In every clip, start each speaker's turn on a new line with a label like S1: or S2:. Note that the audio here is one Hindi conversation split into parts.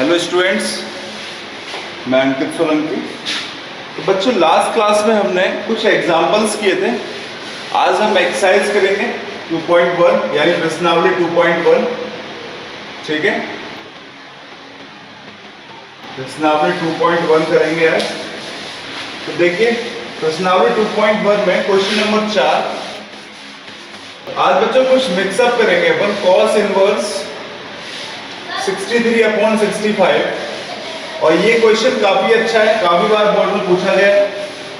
S1: हेलो स्टूडेंट्स, मैं अंकित सोलंकी। तो बच्चों, लास्ट क्लास में हमने कुछ एग्जांपल्स किए थे। आज हम एक्सरसाइज करेंगे 2.1 यानी प्रश्नावली 2.1। ठीक है, प्रश्नावली 2.1 करेंगे आज। तो देखिए, प्रश्नावली 2.1 में क्वेश्चन नंबर 4। आज बच्चों कुछ मिक्सअप करेंगे अपन। कॉस इनवर्स 63/65, और ये क्वेश्चन काफी अच्छा है, काफी बार बोर्ड में पूछा गया है।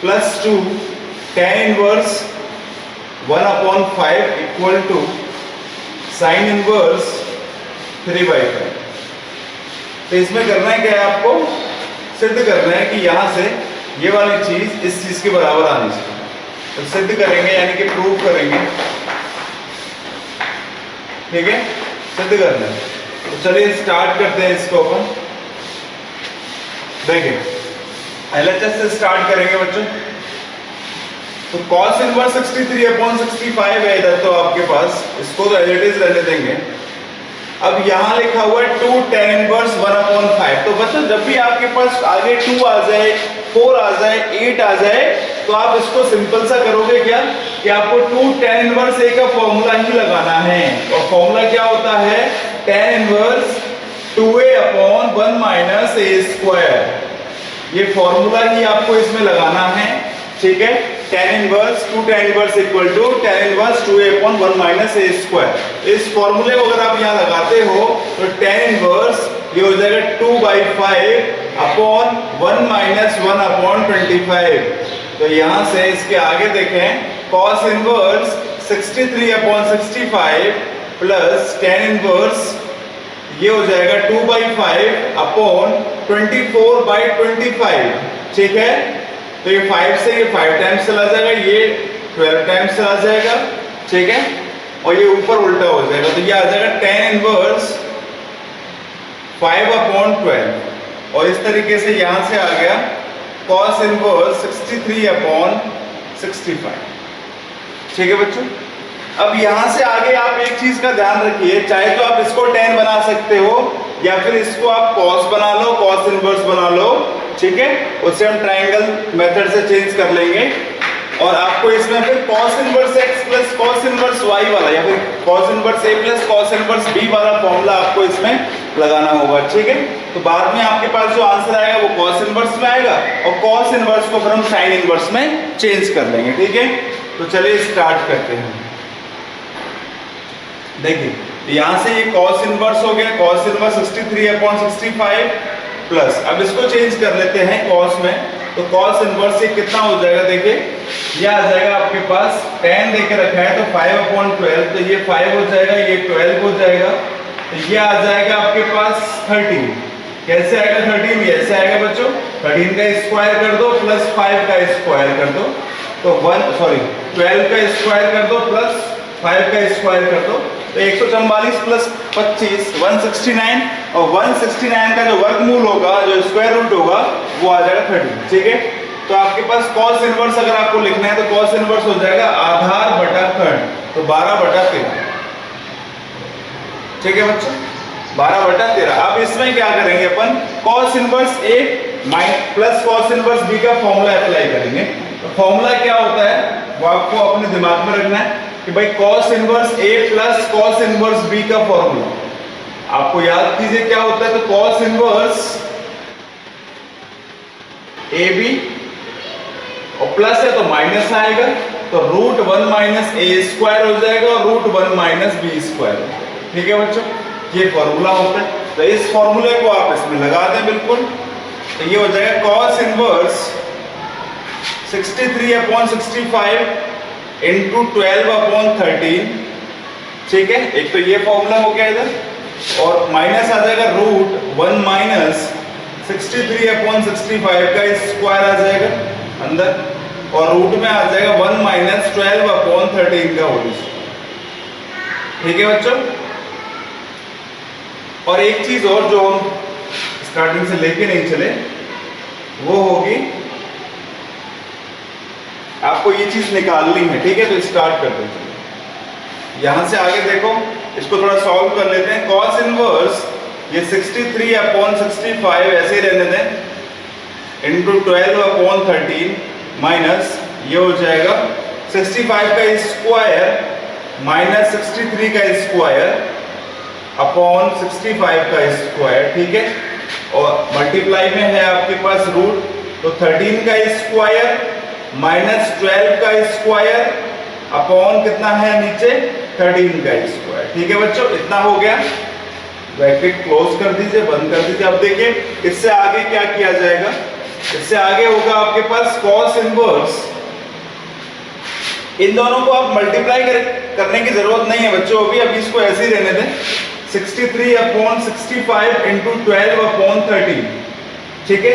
S1: +2 tan inverse 1/5 equal to sine inverse 3/5। तो इसमें करना है क्या है, आपको सिद्ध करना है कि यहां से ये वाली चीज इस चीज के बराबर आनी चाहिए। तो सिद्ध करेंगे यानी कि प्रूव करेंगे। ठीक है, सिद्ध करना है। तो चलिए स्टार्ट करते हैं इसको अपन। देखिए, LHS से स्टार्ट करेंगे बच्चों। तो cos इनवर्स 63/65 है इधर तो आपके पास, इसको तो एज इट इज रहने देंगे। अब यहां लिखा हुआ है 2 tan इनवर्स 1/5। तो बच्चों, जब भी आपके पास आगे 2 आ जाए, 4 आ जाए, 8 आ जाए, तो आप इसको सिंपल सा करोगे क्या कि आपको 2 tan इनवर्स a का फॉर्मूला ही लगाना है। और फॉर्मूला क्या होता है? tan inverse 2a/1 - a²। ये फॉर्मूला ही आपको इसमें लगाना है। ठीक है, tan inverse 2 tan inverse equal to tan inverse 2a/1 - a²। इस फॉर्मूले को अगर आप यहाँ लगाते हो तो tan इनवर्स ये हो जाएगा 2/5/1 - 1/25। तो यहाँ से इसके आगे देखें, cos inverse 63/65 plus tan inverse ये हो जाएगा 2/5/24/25। ठीक है, तो ये 5 से ये 5 टाइम्स चला जाएगा, ये 12 टाइम्स चला जाएगा। ठीक है, और ये ऊपर उल्टा हो जाएगा, तो ये आ जाएगा tan इनवर्स 5/12। और इस तरीके से यहां से आ गया cos इनवर्स 63/65। ठीक है बच्चों, अब यहां से आगे आप एक चीज का ध्यान रखिए, चाहे तो आप इसको tan बना सकते हो या फिर इसको आप cos बना लो, cos इनवर्स बना लो। ठीक है, उससे हम ट्रायंगल मेथड से चेंज कर लेंगे। और आपको इसमें फिर cos inverse x plus cos inverse y वाला या फिर cos inverse a plus cos inverse b वाला फॉर्मूला आपको इसमें लगाना होगा। ठीक है, तो बाद में आपके पास जो आंसर आएगा वो cos इनवर्स में आएगा, और cos इनवर्स को फिर हम sin इनवर्स में चेंज कर लेंगे। ठीक है, तो चलिए स्टार्ट करते हैं। देखिए, यहां से ये cos इनवर्स हो गया, cos इनवर्स 63/65 प्लस, अब इसको चेंज कर लेते हैं cos में। तो cos इनवर्स ये कितना हो जाएगा? देखिए, ये आ जाएगा आपके पास, tan देके रखा है तो 5/12, तो ये 5 हो जाएगा, ये 12 हो जाएगा, तो ये आ जाएगा आपके पास 13। कैसे आएगा 13? ये ऐसे आएगा बच्चों, 13 का स्क्वायर कर दो प्लस 5 का स्क्वायर कर दो, तो 12 का स्क्वायर कर दो प्लस 5 का स्क्वायर कर दो, तो 144 प्लस 25 169, और 169 का जो वर्गमूल होगा, जो स्क्वायर रूट होगा, वो आ जाएगा 13। ठीक है, तो आपके पास cos इनवर्स अगर आपको लिखना है तो cos इनवर्स हो जाएगा आधार बटा खंड, तो 12/13। ठीक है बच्चों, 12/13। अब इसमें क्या करेंगे अपन? cos inverse a plus cos inverse b का फॉर्मूला अप्लाई करेंगे। तो फॉर्मूला क्या होता है वो आपको अपने दिमाग में रखना है कि भाई cos inverse a plus cos inverse b का फॉर्मूला आपको याद कीजिए क्या होता है। तो cos इनवर्स ab, और प्लस है तो माइनस आएगा, तो √1 - a² हो जाएगा और √1 - b²। ठीक है बच्चों, ये फॉर्मूला होता है। तो इस फॉर्मूले को आप इसमें लगा दें बिल्कुल, तो ये हो जाएगा cos इनवर्स 63/65 इंटू 12/13। ठीक है, एक तो ये फॉर्मूला हो गया इधर, और माइनस आ जाएगा √1 - 63/65 का स्क्वायर आ जाएगा अंदर, और रूट में आ जाएगा 1 - 12/13 का होल। ठीक है बच्चों, और एक चीज और जो हम स्टार्टिंग से लेके नहीं चले वो होगी, आपको ये चीज निकालनी है। ठीक है, तो स्टार्ट कर देते हैं। यहां से आगे देखो, इसको थोड़ा सॉल्व कर लेते हैं। cos इनवर्स ये 63/65 ऐसे ही रहने दें इंटू 12/13 माइनस ये हो जाएगा 65 का स्क्वायर माइनस 63 का स्क्वायर अपॉन 65 का स्क्वायर, ठीक है। और मल्टीप्लाई में है आपके पास रूट, तो 13 का स्क्वायर माइनस 12 का स्क्वायर अपॉन कितना है नीचे 13 का स्क्वायर, ठीक है बच्चों। इतना हो गया, ब्रैकेट क्लोज कर दीजिए, बंद कर दीजिए। अब देखिए इससे आगे क्या किया जाएगा, इससे आगे होगा आपके पास कॉस इनवर्स। इन दोनों को आप मल्टीप्लाई करने की जरूरत नहीं है बच्चों, अभी इसको ऐसे ही रहने दें। 63/65 इंटू 12/13, ठीक है।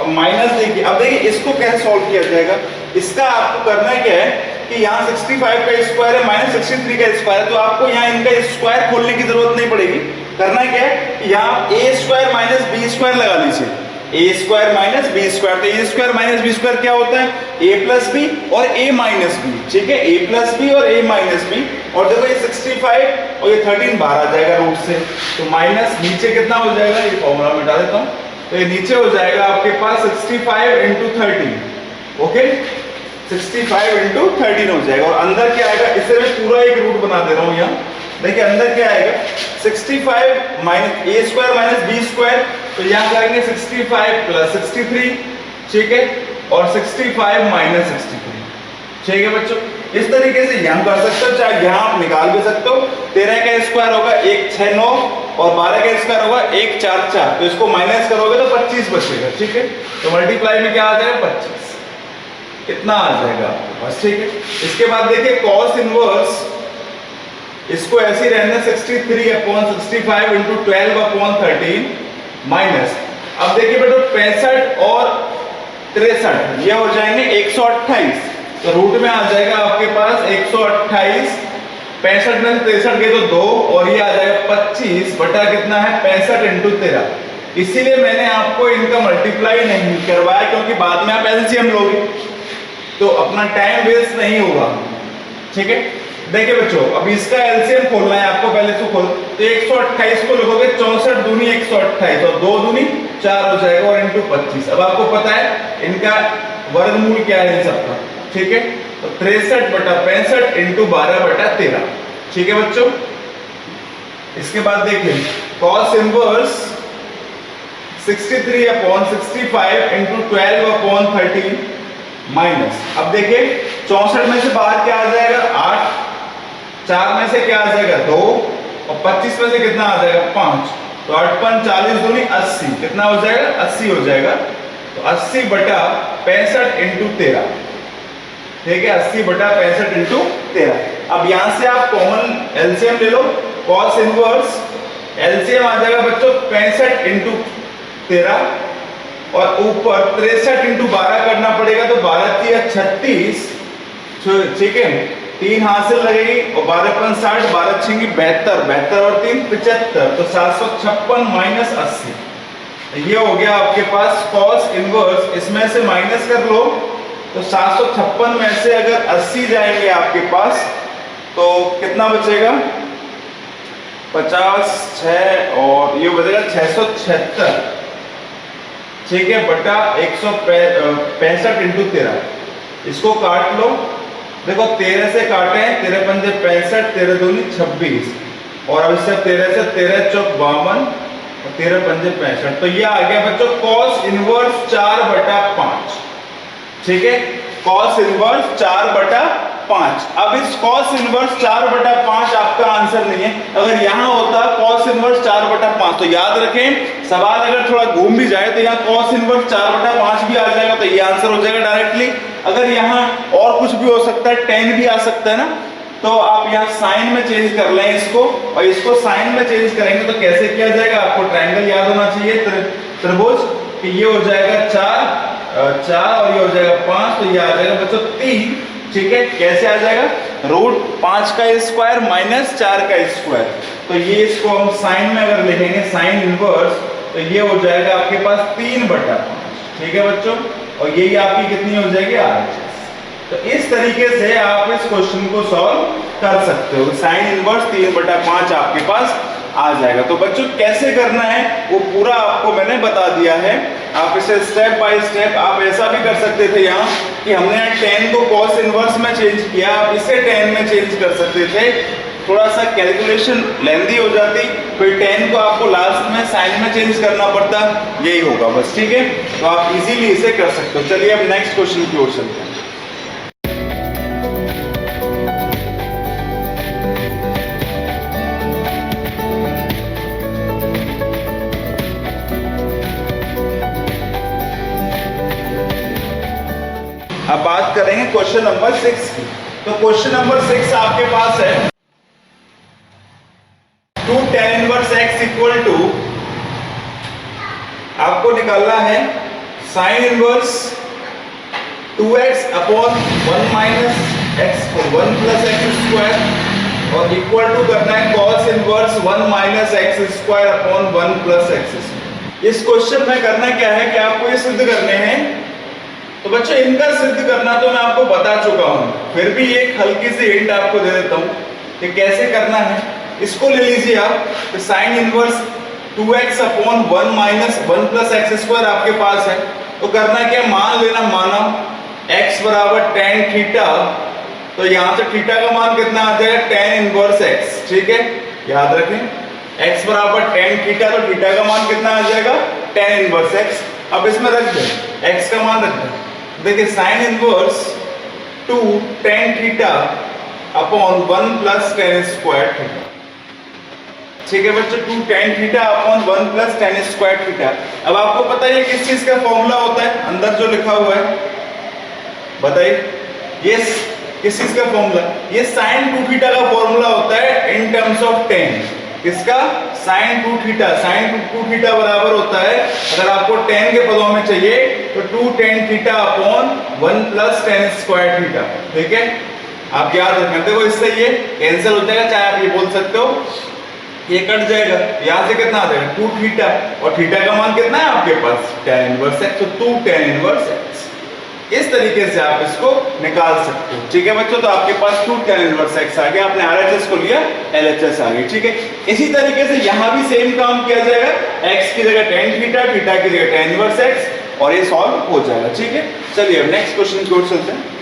S1: अब माइनस देखिए, अब देखिए इसको कैसे सॉल्व किया जाएगा। इसका आपको करना क्या है कि यहाँ 65 का स्क्वायर है माइनस 63 का स्क्वायर है, तो आपको यहाँ इनका स्क्वायर खोलने की जरूरत नहीं पड़ेगी। करना क्या है कि यहाँ a square minus b square लगा लीजिए, a square minus b square. तो a square minus b square क्या होता है, a प्लस बी और a माइनस बी, ठीक है। a प्लस बी और a माइनस बी, और देखो ये 65 और ये 13 बाहर आ जाएगा रूट से, तो माइनस नीचे कितना हो जाएगा, ये फॉर्मूला मिटा देता हूँ। तो ये नीचे हो जाएगा आपके पास 65 इंटू 13, ओके। 65 इंटू 13 हो जाएगा, और अंदर क्या आएगा, इसे मैं पूरा एक रूट बना दे रहा हूँ यहाँ। देखिए अंदर क्या आएगा, 65 minus a square minus b square, तो यहाँ करेंगे 65 प्लस 63, ठीक है, और 65 माइनस 63, ठीक है बच्चों। इस तरीके से यहाँ कर सकते हो, चाहे यहाँ आप निकाल भी सकते हो। 13 का स्क्वायर होगा 1 6 9, और 12 का स्क्वायर होगा 1 4 4, तो इसको माइनस करोगे तो 25 बचेगा, ठीक है। तो मल्टीप्लाई में क्या आ जाएगा 25, इतना आ जाएगा आपके पास, ठीक है। इसके बाद देखिए कॉस इनवर्स, इसको ऐसे ही रहने 63/65 इंटू 12/13 माइनस, अब देखिए बेटा 65 और 63 ये हो जाएंगे 128, तो रूट में आ जाएगा आपके पास 128, 65 में से 63 गए तो 2, और ये आ जाएगा 25 बटा कितना है 65 इंटू 13। इसीलिए मैंने आपको इनका मल्टीप्लाई नहीं करवाया, क्योंकि बाद में आप एलसीएम लोगे तो अपना टाइम वेस्ट नहीं होगा, ठीक है। देखिए बच्चों अब इसका एलसीएम खोलना है आपको, पहले इसको खोलो। तो 128 को लिखोगे 64 दूनी 128 और 2 दूनी 4 हो जाएगा, और इंटू 25। अब आपको पता है इनका वर्गमूल क्या है इन सबका, ठीक है। तो 63 बटा 65 इंटू 12 बटा 13, ठीक है बच्चों। इसके बाद देखिए कॉस इनवर्स 63/65 इंटू 12/13 माइनस, अब देखिए 64 में से बाहर क्या आ जाएगा 8, 4 में से क्या आ जाएगा 2, और 25 में से कितना आ जाएगा 5, तो 8 5 40 दूनी 80, कितना हो जाएगा 80 हो जाएगा। तो 80 बटा 65 इंटू 13, ठीक है, 80 बटा 65 इंटू 13। अब यहां से आप कॉमन एलसीएम ले लो, कॉस इनवर्स एलसीएम आ जाएगा बच्चों 65 इंटू 13, और ऊपर 63 इंटू 12 करना पड़ेगा, तो 12 3 36, ठीक है, 3 हाथ से लगेगी, और 12 5 60, 12 6 72, 72 और 3 75, तो 756 माइनस 80, ये हो गया आपके पास कॉस इनवर्स। इसमें से माइनस कर लो, तो 756 में से अगर 80 जाएंगे आपके पास तो कितना बचेगा 50 6, और ये बचेगा 676, ठीक है, बटा 165 इंटू 13। इसको काट लो, देखो 13 से काटे हैं, 13 पंजे 65, 13 दूनी 26, और अब इससे 13 से 13 चौक 52 और 13 पंजे 65, तो ये आ गया बच्चों कॉस इनवर्स 4/5, ठीक है, कॉस इनवर्स 4/5। अब इस कॉस इनवर्स 4/5 आपका आंसर नहीं है, अगर यहाँ होता कॉस इनवर्स 4/5, तो याद रखें सवाल अगर थोड़ा घूम भी जाए तो यहाँ कॉस इनवर्स 4/5 भी आ जाएगा, तो ये आंसर हो जाएगा डायरेक्टली। अगर यहाँ और कुछ भी हो सकता है, 10 भी आ सकता है ना, तो आप यहाँ साइन में चेंज कर लें इसको, और इसको साइन में चेंज करेंगे तो कैसे किया जाएगा, आपको ट्रायंगल याद होना चाहिए, त्रिभुज, कि ये हो जाएगा 4 और ये हो जाएगा 5, तो ये आ जाएगा बच्चों 3, ठीक है। कैसे आ जाएगा, रूट 5 का स्क्वायर माइनस 4 का स्क्वायर, तो ये इसको हम साइन में अगर लिखेंगे साइन इनवर्स, तो ये हो जाएगा आपके पास 3/5, ठीक है बच्चों, और यही आपकी कितनी हो जाएगी RHS। तो इस तरीके से आप इस क्वेश्चन को सॉल्व कर सकते हो। साइन इनवर्स 3/5 आपके पास आ जाएगा। तो बच्चों कैसे करना है वो पूरा आपको मैंने बता दिया है। आप इसे स्टेप बाय स्टेप आप ऐसा भी कर सकते थे यहाँ कि हमने tan को cos इनवर्स में चेंज किया, आप इसे tan में चेंज कर सकते थे। थोड़ा सा कैलकुलेशन लेंदी हो जाती, फिर tan को आपको लास्ट में साइन में चेंज करना पड़ता, यही होगा बस। ठीक है, तो आप इजीली इसे कर सकते हो। चलिए अब नेक्स्ट क्वेश्चन की ओर चलते हैं। अब बात करेंगे क्वेश्चन नंबर 6 की। तो क्वेश्चन नंबर 6 आपके पास है 2 tan inverse x equal to, आपको निकालना है sine inverse 2x upon 1 minus x को 1 प्लस एक्स स्क्वायर और इक्वल टू करना है cos inverse 1 minus x square upon 1 plus x. इस क्वेश्चन में करना क्या है कि आपको ये सिद्ध करने हैं। तो बच्चों इनका सिद्ध करना तो मैं आपको बता चुका हूं, फिर भी एक हल्की सी हिंट आपको दे देता हूं कि कैसे करना है। इसको ले लीजिए आप, तो sign inverse 2x upon 1 minus 1 plus x square आपके पास है। तो करना क्या, मान लेना, माना x बराबर tan थीटा, तो यहां से थीटा का मान कितना आ जाएगा, tan इनवर्स x। ठीक है, याद रखें x बराबर tan थीटा, तो थीटा का मान कितना आ जाएगा, tan इनवर्स x। अब इसमें रख दें, x का मान रख दें। देखिए sine inverse 2 tan theta upon 1 plus tan square theta. ठीक है बच्चों, 2 tan theta upon 1 plus tan square theta. अब आपको पता है किस चीज का फॉर्मूला होता है, अंदर जो लिखा हुआ है बताइए, ये किस चीज का फॉर्मूला, ये साइन 2 थीटा का फॉर्मूला होता है इन टर्म्स ऑफ tan। किसका, साइन 2 थीटा। साइन 2 थीटा बराबर होता है, अगर आपको tan के पदों में चाहिए तो 2 tan theta upon 1 plus tan square theta. ठीक है, आप याद रखें। देखो इससे ये कैंसिल हो जाएगा, चाहे आप ये बोल सकते हो ये कट जाएगा, यहां से कितना आ जाएगा 2 थीटा, और थीटा का मान कितना है आपके पास, tan इनवर्स x, तो 2 tan इनवर्स x। इस तरीके से आप इसको निकाल सकते हो। ठीक है बच्चों, तो आपके पास 2 tan इनवर्स x आ गया, आपने RHS को लिया, LHS आ गई। ठीक है, इसी तरीके से यहां भी सेम काम किया जाएगा, x की जगह tan थीटा, थीटा की जगह tan इनवर्स x, और ये सॉल्व हो जाएगा। ठीक है, चलिए अब नेक्स्ट क्वेश्चन की ओर चलते हैं।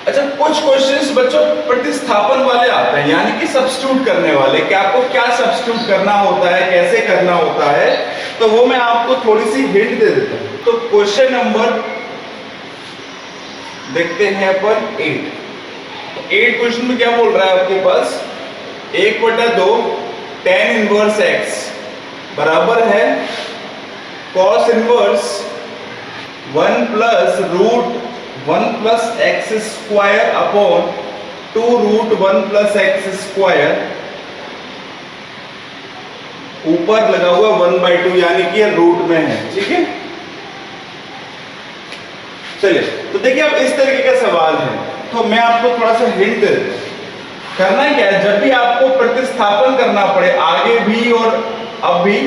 S1: अच्छा, कुछ क्वेश्चंस बच्चों प्रतिस्थापन वाले आते हैं, यानी कि सब्स्टिट्यूट करने वाले, कि आपको क्या सब्स्टिट्यूट करना होता है, कैसे करना होता है, तो वो मैं आपको थोड़ी सी हिंट दे देता हूं। तो क्वेश्चन नंबर देखते हैं अपन 8 क्वेश्चन में क्या बोल रहा है आपके पास, 1/2 tan इनवर्स x बराबर है cos inverse 1 plus root 1 plus x square upon 2 root 1 plus x square, ऊपर लगा हुआ 1/2 यानी कि रूट में है। ठीक है, चलिए तो देखिए अब इस तरीके का सवाल है, तो मैं आपको थोड़ा सा हिंट दे देता हूं। करना क्या है, जब भी आपको प्रतिस्थापन करना पड़े, आगे भी और अब भी,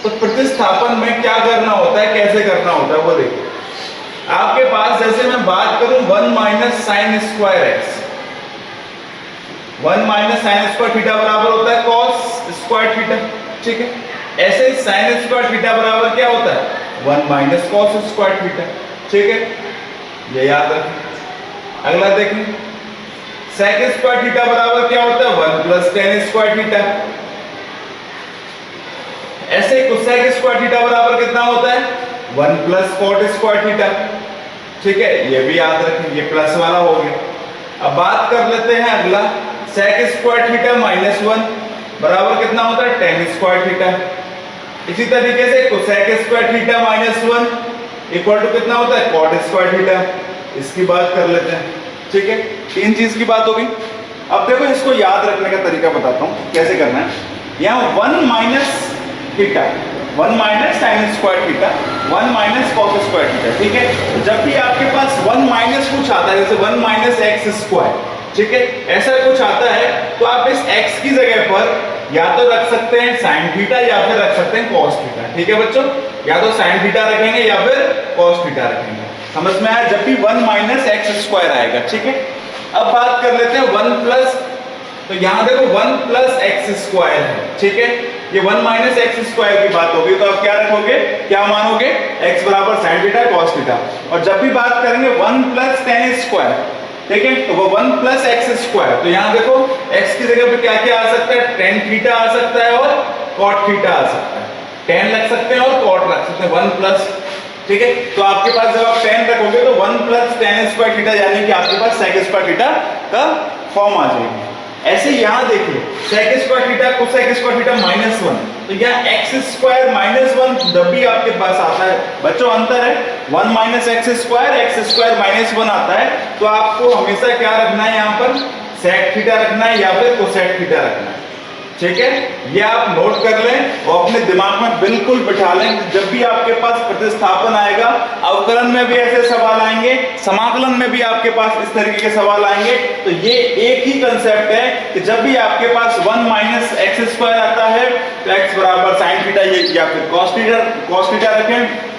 S1: तो प्रतिस्थापन में क्या करना होता है, कैसे करना होता है, वो देखिए। आपके पास जैसे मैं बात करूं 1 minus sine square x, 1 minus sine square theta बराबर होता है cos स्क्वायर थीटा। ठीक है, ऐसे साइन स्क्वायर थीटा बराबर क्या होता है, 1 माइनस cos स्क्वायर थीटा। ठीक है, ये याद रखें। अगला देखें, sec स्क्वायर थीटा बराबर क्या होता है, 1 प्लस tan स्क्वायर थीटा। ऐसे cosec स्क्वायर थीटा बराबर कितना होता है, 1 प्लस cot स्क्वायर थीटा। ठीक है, ये भी याद रखें, ये प्लस वाला हो गया। अब बात कर लेते हैं अगला, sec स्क्वायर थीटा माइनस 1 बराबर कितना होता है, tan स्क्वायर थीटा। इसी तरीके से cosec square theta minus 1 equal to कितना होता है, cot स्क्वायर थीटा। इसकी बात कर लेते हैं। ठीक है, 3 चीज की बात होगी। अब देखो इसको याद रखने का तरीका बताता हूं कैसे करना है। यहाँ 1 minus theta, 1 minus sine square theta, 1 minus cos square theta. ठीक है, तो जब भी आपके पास 1 माइनस कुछ आता है, जैसे 1 माइनस एक्स स्क्वायर, ठीक है, ऐसा कुछ आता है, तो आप इस x की जगह पर या तो रख सकते हैं साइन थीटा या फिर रख सकते हैं कॉस थीटा। ठीक है बच्चों, या तो साइन थीटा रखेंगे या फिर कॉस थीटा रखेंगे। समझ में आया? जब भी 1 माइनस एक्स स्क्वायर आएगा। ठीक है, अब बात कर लेते हैं 1 प्लस, तो यहां देखो 1 प्लस एक्स स्क्वायर है। ठीक है, ये 1 माइनस एक्स स्क्वायर की बात होगी, तो आप क्या रखोगे, क्या मानोगे, x बराबर साइन थीटा कॉस थीटा। और जब भी बात करेंगे 1 प्लस टेन स्क्वायर, ठीक है, तो वो 1 प्लस एक्स स्क्वायर, तो यहां देखो x की जगह पे क्या क्या आ सकता है, टेन थीटा आ सकता है और कॉट थीटा आ सकता है। टेन रख सकते हैं और कॉट रख सकते हैं, 1 प्लस। ठीक है, तो आपके पास जब आप टेन रखोगे तो 1 प्लस टेन स्क्वायर थीटा, यानी कि आपके पास सेक स्क्वायर थीटा का फॉर्म आ जाएगी। ऐसे यहां देखिए sec square theta cosec square theta -1, तो यहाँ एक्स स्क्वायर -1 जब भी आपके पास आता है बच्चों, अंतर है 1 माइनस एक्स स्क्वायर -1 आता है, तो आपको हमेशा क्या रखना है, यहाँ पर सेक थीटा रखना है या फिर कोसेक थीटा रखना है। ठीक है, ये आप नोट कर लें और अपने दिमाग में बिल्कुल बिठा लें। जब भी आपके पास प्रतिस्थापन आएगा, अवकलन में भी ऐसे सवाल आएंगे, समाकलन में भी आपके पास इस तरीके के सवाल आएंगे, तो ये एक ही कंसेप्ट है कि जब भी आपके पास 1 माइनस एक्स स्क्वायर आता है तो एक्स बराबर साइन थीटा या फिर कॉस थीटा रखें।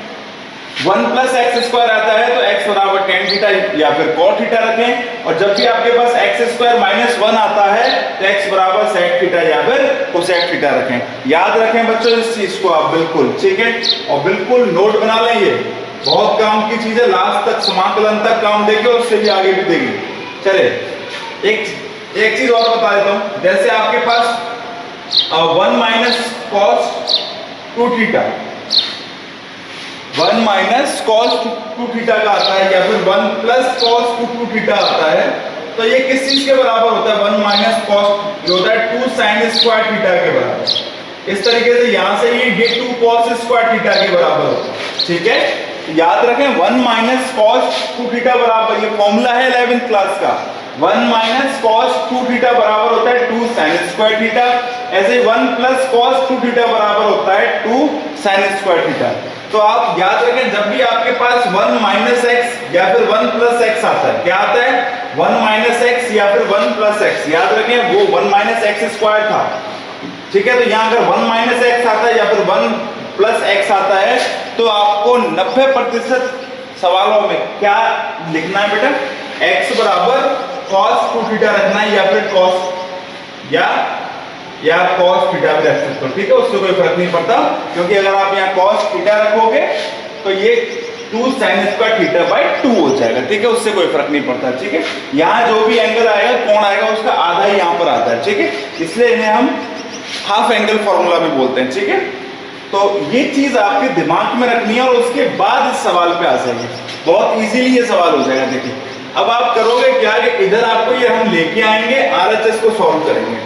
S1: 1 प्लस एक्स स्क्वायर आता है तो x बराबर टेन थीटा या फिर कॉट थीटा रखें। और जब भी आपके पास एक्स स्क्वायर -1 आता है तो x बराबर सेक थीटा या फिर कोसेक थीटा रखें। याद रखें बच्चों इस चीज को आप बिल्कुल, ठीक है, और बिल्कुल नोट बना लें, ये बहुत काम की चीज है, लास्ट तक समाकलन तक काम देगी और उससे भी आगे भी देगी। चले एक चीज और बता देता हूं, जैसे आपके पास 1 minus cos 2 theta 1 minus cos 2 theta का आता है या फिर 1 प्लस कॉस 2 थीटा आता है, तो ये किस चीज के बराबर होता है, 1 माइनस कॉस जो होता है 2 साइन स्क्वायर थीटा के बराबर। इस तरीके से यहां से ये 2 कॉस स्क्वायर थीटा के बराबर होता है। ठीक है, याद रखें 1 माइनस कॉस 2 थीटा बराबर, ये फॉर्मूला है 11th क्लास का, 1 माइनस कॉस 2 थीटा बराबर होता है 2 साइन स्क्वायर थीटा। ऐसे 1 प्लस कॉस 2 थीटा बराबर होता है 2 साइन स्क्वायर थीटा। तो आप याद रखें जब भी आपके पास 1 माइनस एक्स या फिर 1 प्लस एक्स आता है, क्या आता है, 1 माइनस एक्स या फिर 1 प्लस एक्स, याद रखें वो 1 माइनस एक्स स्क्वायर था। ठीक है, तो यहां अगर 1 माइनस एक्स आता है या फिर 1 प्लस एक्स आता है तो आपको 90% सवालों में क्या लिखना है बेटा, x बराबर cos 2 थीटा रखना है या फिर cos या cos थीटा भी रख सकते हो। ठीक है, उससे कोई फर्क नहीं पड़ता, क्योंकि अगर आप यहाँ cos थीटा रखोगे तो ये 2 साइन स्क्वायर थीटा बाई 2 हो जाएगा। ठीक है, उससे कोई फर्क नहीं पड़ता। ठीक है, यहाँ जो भी एंगल आएगा, कोण आएगा, उसका आधा ही यहाँ पर आता है। ठीक है, इसलिए इन्हें हम हाफ एंगल फॉर्मूला में बोलते हैं। ठीक है, तो ये चीज आपके दिमाग में रखनी है और उसके बाद इस सवाल पे आ जाएंगे, बहुत इजीली ये सवाल हो जाएगा। देखिए अब आप करोगे क्या कि इधर आपको ये हम लेके आएंगे, आरएचएस को सॉल्व करेंगे,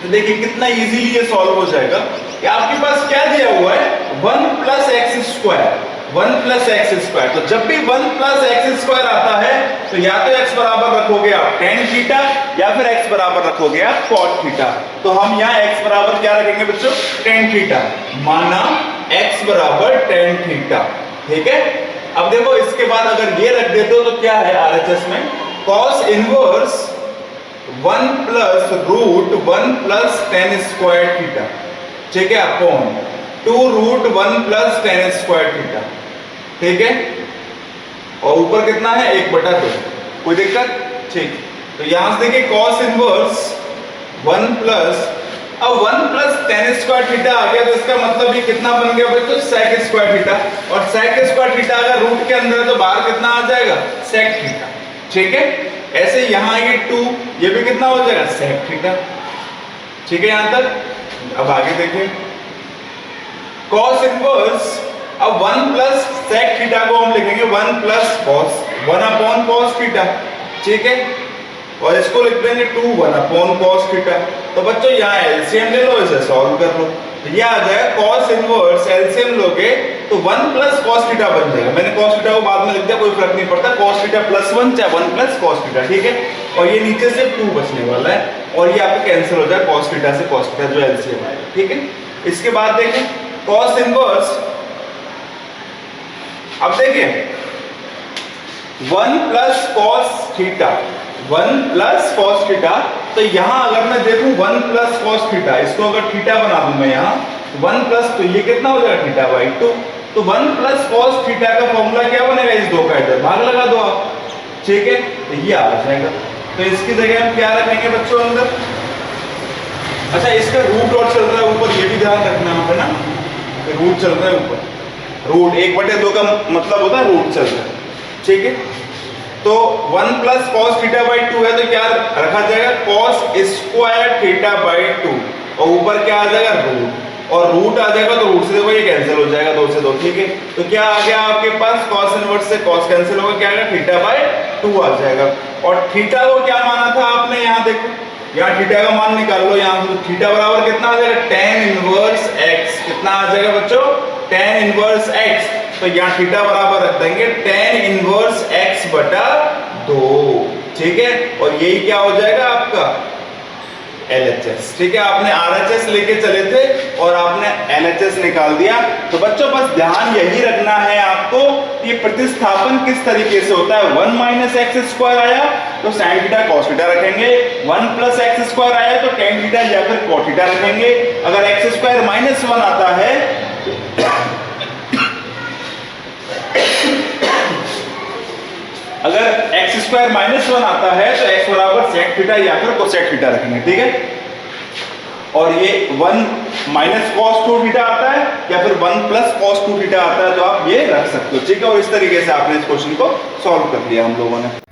S1: तो देखिए कितना इजीली ये सॉल्व हो जाएगा कि आपके पास क्या दिया हुआ है, 1 plus x square 1 plus x square. तो जब भी 1 प्लस एक्स स्क्वायर आता है तो या तो x बराबर रखोगे आप टेन थीटा या फिर x बराबर रखोगे आप कॉट थीटा। तो हम यहाँ x बराबर क्या रखेंगे बच्चों, टेन थीटा, माना x बराबर टेन थीटा। ठीक है, अब देखो इसके बाद अगर ये रख देते हो तो क्या है आरएचएस में, cos inverse 1 plus root 1 plus tan square theta. ठीक है, upon 2 root 1 plus tan square theta. ठीक है, और ऊपर कितना है 1/2, कोई दिक्कत, ठीक। तो यहां से देखिए cos इनवर्स 1 प्लस, अब 1 प्लस टेन स्क्वायर थीटा आ गया, तो इसका मतलब ये कितना बन गया बच्चों, sec स्क्वायर थीटा। और sec स्क्वायर थीटा अगर रूट के अंदर है तो बाहर कितना आ जाएगा, sec थीटा। ठीक है, ऐसे यहां ये 2, ये भी कितना हो जाएगा, sec थीटा। ठीक है यहां तक। अब आगे देखिए cos इनवर्स, अब 1 प्लस sec थीटा को हम लिखेंगे 1 plus cos 1 upon cos theta. ठीक है, और इसको लिख देंगे 2 1 अपॉन cos थीटा। तो बच्चों यहाँ एलसीएम ले लो, इसे सॉल्व कर लो, तो ये आ जाएगा cos इनवर्स, एलसीएम लोगे तो 1 प्लस cos थीटा बन जाएगा। मैंने cos थीटा को बाद में लिख दिया, कोई फर्क नहीं पड़ता, cos थीटा प्लस 1 चाहे 1 प्लस cos थीटा। ठीक है, और ये नीचे से 2 बचने वाला है और ये आपको कैंसिल हो जाए cos थीटा से cos थीटा, जो एलसीएम आएगा। ठीक है, इसके बाद देखें cos इनवर्स, अब देखिए 1 plus cos theta 1 plus cos theta तो यहाँ अगर मैं देखूं 1 प्लस कॉस थीटा, इसको अगर थीटा बना दूं मैं यहाँ 1 प्लस, तो ये कितना हो जाएगा थीटा बाई 2। तो 1 प्लस कॉस थीटा का फॉर्मूला क्या बनेगा, इस दो का इधर भाग लगा दो आप, ठीक है, तो ये आ जाएगा। तो इसकी जगह हम क्या रखेंगे बच्चों अंदर, अच्छा इसका रूट और चल रहा है ऊपर, ये भी ध्यान रखना है ना, रूट चल रहा है ऊपर, रूट 1/2 का मतलब होता है रूट चल रहा है, ठीक है। तो 1 प्लस कॉस थीटा बाई 2 है, तो क्या रखा जाएगा कॉस स्क्वायर थीटा बाई 2, और ऊपर क्या आ जाएगा रूट, और रूट आ जाएगा तो रूट से देखो ये कैंसिल हो जाएगा, 2 से 2, ठीक है। तो क्या आ गया आपके पास, कॉस इनवर्स से कॉस कैंसिल होगा, क्या आ गया थीटा बाई 2 आ जाएगा। और थीटा को क्या माना था आपने, यहाँ देखो, यहाँ थीटा का मान निकाल लो, यहाँ तो थीटा बराबर कितना आ जाएगा, tan इनवर्स x, कितना आ जाएगा बच्चों, tan इनवर्स x। तो यहाँ थीटा बराबर रख देंगे tan इनवर्स x बटा 2, ठीक है। और यही क्या हो जाएगा आपका LHS, ठीक है। आपने RHS लेके चले थे और आपने LHS निकाल दिया। तो बच्चों बस ध्यान यही रखना है आपको, ये प्रतिस्थापन किस तरीके से होता है। 1 माइनस एक्स स्क्वायर आया तो साइन थीटा कॉस थीटा रखेंगे, 1 प्लस एक्स स्क्वायर आया तो टेन थीटा या फिर कॉस थीटा रखेंगे। अगर एक्स स्क्वायर माइनस 1 आता है अगर एक्स स्क्वायर माइनस 1 आता है तो एक्स बराबर सेक थीटा या फिर कोसेक थीटा रखेंगे, ठीक है। और ये 1 माइनस कॉस 2 थीटा आता है या फिर 1 प्लस कॉस 2 थीटा आता है, तो आप ये रख सकते हो, ठीक है। और इस तरीके से आपने इस क्वेश्चन को सॉल्व कर लिया हम लोगों ने।